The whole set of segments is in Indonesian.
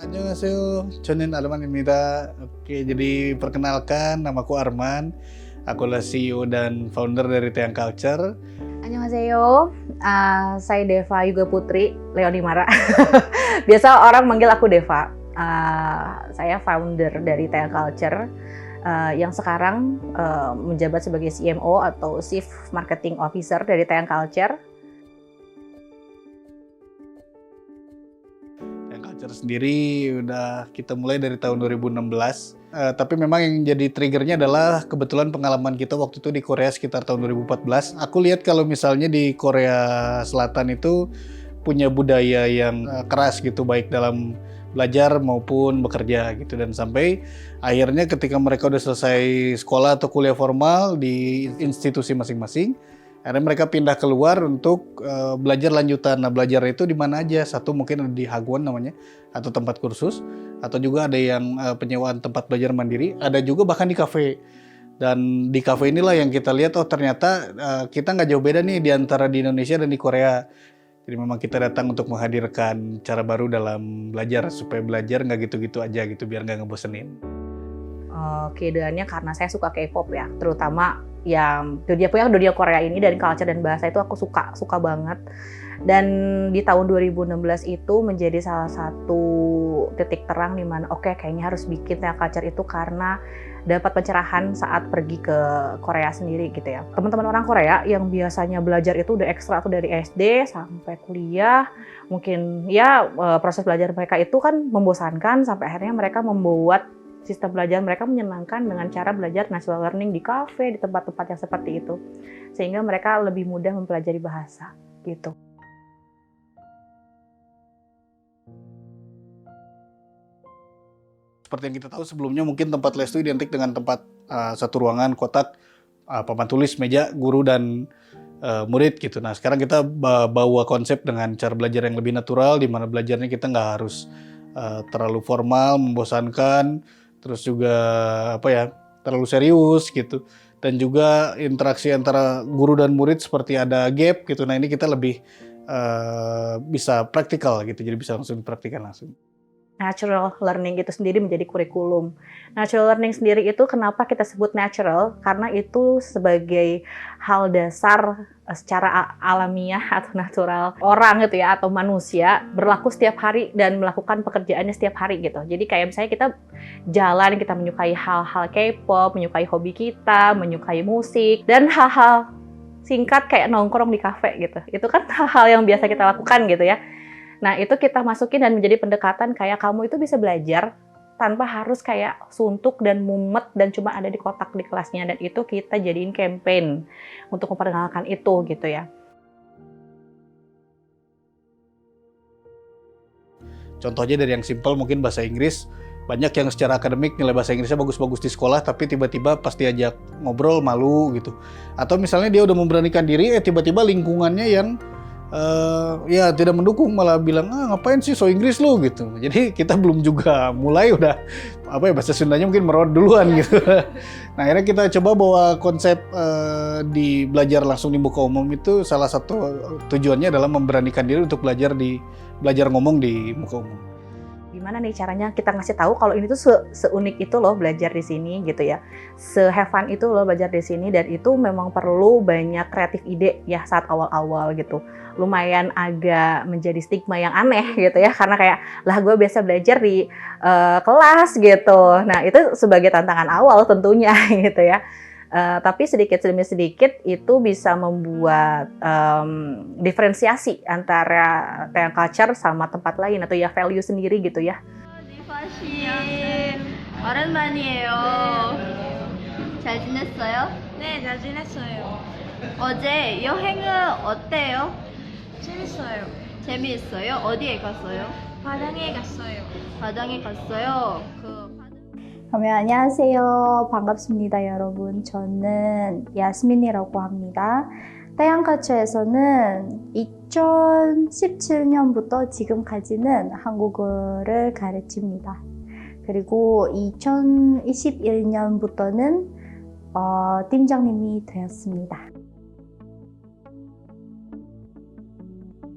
Annyeonghaseyo, 저는 Arman입니다. Oke, jadi perkenalkan, namaku Arman. Aku adalah CEO dan founder dari Teang Culture. Annyeonghaseyo, saya Deva Yuga Putri Leonimara. Biasa orang manggil aku Deva. Saya founder dari Teang Culture yang sekarang menjabat sebagai CMO atau Chief Marketing Officer dari Teang Culture. Teang Culture sendiri udah kita mulai dari tahun 2016. Tapi memang yang jadi triggernya adalah kebetulan pengalaman kita waktu itu di Korea sekitar tahun 2014. Aku lihat kalau misalnya di Korea Selatan itu punya budaya yang keras gitu, baik dalam belajar maupun bekerja gitu, dan sampai akhirnya ketika mereka udah selesai sekolah atau kuliah formal di institusi masing-masing, akhirnya mereka pindah keluar untuk belajar lanjutan. Nah, belajar itu di mana aja? Satu mungkin ada di Hagwon namanya, atau tempat kursus, atau juga ada yang penyewaan tempat belajar mandiri, ada juga bahkan di kafe. Dan di kafe inilah yang kita lihat, oh ternyata kita nggak jauh beda nih di antara di Indonesia dan di Korea. Jadi memang kita datang untuk menghadirkan cara baru dalam belajar, supaya belajar nggak gitu-gitu aja gitu, biar nggak ngebosenin. Keideannya karena saya suka K-pop ya, terutama yang dunia Korea ini, dan culture dan bahasa itu aku suka banget. Dan di tahun 2016 itu menjadi salah satu titik terang di mana kayaknya harus bikin Teang Culture itu, karena dapat pencerahan saat pergi ke Korea sendiri gitu ya. Teman-teman orang Korea yang biasanya belajar itu udah ekstra tuh dari SD sampai kuliah, mungkin ya proses belajar mereka itu kan membosankan, sampai akhirnya mereka membuat sistem belajar mereka menyenangkan dengan cara belajar natural learning di kafe, di tempat-tempat yang seperti itu. Sehingga mereka lebih mudah mempelajari bahasa gitu. Seperti yang kita tahu sebelumnya, mungkin tempat les itu identik dengan tempat satu ruangan, kotak, papan tulis, meja, guru, dan murid gitu. Nah, sekarang kita bawa konsep dengan cara belajar yang lebih natural, di mana belajarnya kita nggak harus terlalu formal, membosankan, terus juga terlalu serius gitu. Dan juga interaksi antara guru dan murid seperti ada gap gitu. Nah, ini kita lebih bisa praktikal gitu, jadi bisa langsung dipraktikkan langsung. Natural learning itu sendiri menjadi kurikulum. Natural learning sendiri itu kenapa kita sebut natural? Karena itu sebagai hal dasar secara alamiah atau natural orang gitu ya, atau manusia berlaku setiap hari dan melakukan pekerjaannya setiap hari gitu. Jadi kayak misalnya kita jalan, kita menyukai hal-hal K-pop, menyukai hobi kita, menyukai musik, dan hal-hal singkat kayak nongkrong di kafe gitu. Itu kan hal-hal yang biasa kita lakukan gitu ya. Nah, itu kita masukin dan menjadi pendekatan kayak kamu itu bisa belajar tanpa harus kayak suntuk dan mumet dan cuma ada di kotak di kelasnya. Dan itu kita jadiin campaign untuk memperkenalkan itu gitu ya. Contohnya dari yang simpel mungkin bahasa Inggris. Banyak yang secara akademik nilai bahasa Inggrisnya bagus-bagus di sekolah, tapi tiba-tiba pas diajak ngobrol malu gitu. Atau misalnya dia udah memberanikan diri, tiba-tiba lingkungannya yang ya tidak mendukung, malah bilang ngapain sih so Inggris lu gitu. Jadi kita belum juga mulai udah bahasa Sundanya mungkin merod duluan gitu. Nah, akhirnya kita coba bawa konsep di belajar langsung di muka umum itu, salah satu tujuannya adalah memberanikan diri untuk belajar ngomong di muka umum. Gimana nih caranya kita ngasih tahu kalau ini tuh seunik itu loh belajar di sini gitu ya, se-have fun itu loh belajar di sini. Dan itu memang perlu banyak kreatif ide ya saat awal-awal gitu. Lumayan agak menjadi stigma yang aneh gitu ya, karena kayak lah gue biasa belajar di kelas gitu. Nah, itu sebagai tantangan awal tentunya gitu ya. Tapi sedikit demi sedikit itu bisa membuat diferensiasi antara Teang Culture sama tempat lain, atau ya value sendiri gitu ya. 오랜만이에요. 잘 지냈어요? 네, 잘 지냈어요. 어제 여행은 어때요? 재밌어요. 재미있어요? 어디에 갔어요? 바다에 갔어요. 바다에 갔어요. 안녕하세요. 반갑습니다, 여러분. 저는 야스민이라고 합니다. 태양culture에서는 2017년부터 지금까지는 한국어를 가르칩니다. 그리고 2021년부터는 팀장님이 되었습니다.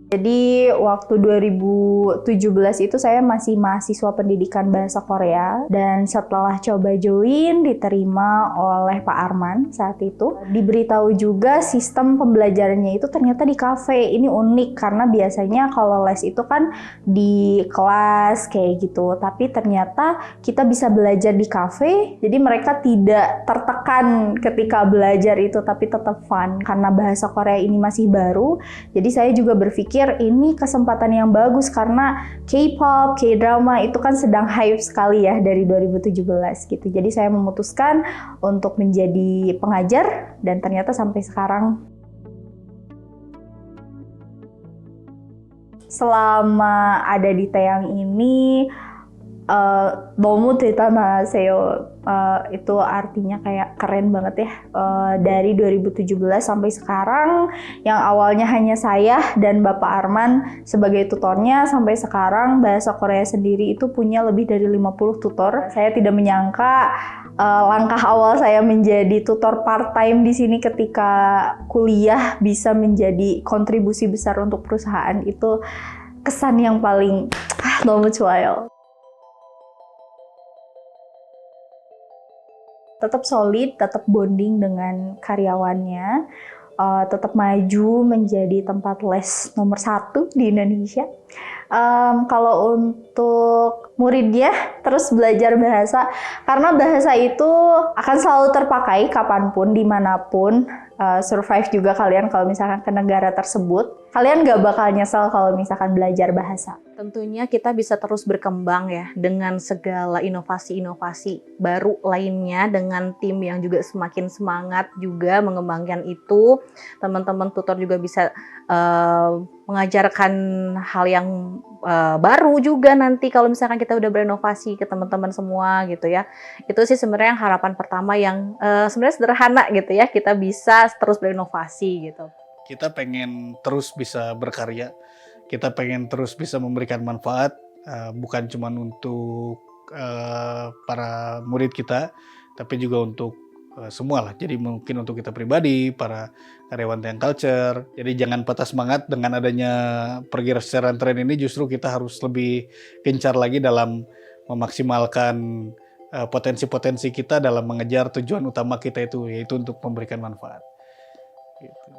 Jadi waktu 2017 itu saya masih mahasiswa pendidikan bahasa Korea dan setelah coba join diterima oleh Pak Arman saat itu. Diberitahu juga sistem pembelajarannya itu ternyata di kafe. Ini unik karena biasanya kalau les itu kan di kelas kayak gitu. Tapi ternyata kita bisa belajar di kafe. Jadi mereka tidak tertekan ketika belajar itu tapi tetap fun. Karena bahasa Korea ini masih baru. Jadi saya juga berpikir ini kesempatan yang bagus karena K-pop, K-drama itu kan sedang hype sekali ya dari 2017 gitu. Jadi saya memutuskan untuk menjadi pengajar dan ternyata sampai sekarang selama ada di Taeyang ini 너무 대단하세요. Itu artinya kayak keren banget ya. Dari 2017 sampai sekarang yang awalnya hanya saya dan Bapak Arman sebagai tutornya, sampai sekarang bahasa Korea sendiri itu punya lebih dari 50 tutor. Saya tidak menyangka langkah awal saya menjadi tutor part-time di sini ketika kuliah bisa menjadi kontribusi besar untuk perusahaan. Itu kesan yang paling 너무 좋아요. Tetap solid, tetap bonding dengan karyawannya, tetap maju menjadi tempat les nomor 1 di Indonesia. Kalau untuk muridnya terus belajar bahasa, karena bahasa itu akan selalu terpakai kapanpun, dimanapun. Survive juga kalian kalau misalkan ke negara tersebut. Kalian gak bakal nyesel kalau misalkan belajar bahasa. Tentunya kita bisa terus berkembang ya dengan segala inovasi-inovasi baru lainnya dengan tim yang juga semakin semangat juga mengembangkan itu. Teman-teman tutor juga bisa mengajarkan hal yang baru juga nanti kalau misalkan kita udah berinovasi ke teman-teman semua gitu ya. Itu sih sebenarnya harapan pertama yang sebenarnya sederhana gitu ya. Kita bisa terus berinovasi gitu. Kita pengen terus bisa berkarya, kita pengen terus bisa memberikan manfaat, bukan cuma untuk para murid kita, tapi juga untuk semua lah. Jadi mungkin untuk kita pribadi, para karyawan Taeyang Culture. Jadi jangan patah semangat dengan adanya pergeseran tren ini, justru kita harus lebih gencar lagi dalam memaksimalkan potensi-potensi kita dalam mengejar tujuan utama kita itu, yaitu untuk memberikan manfaat. Gitu.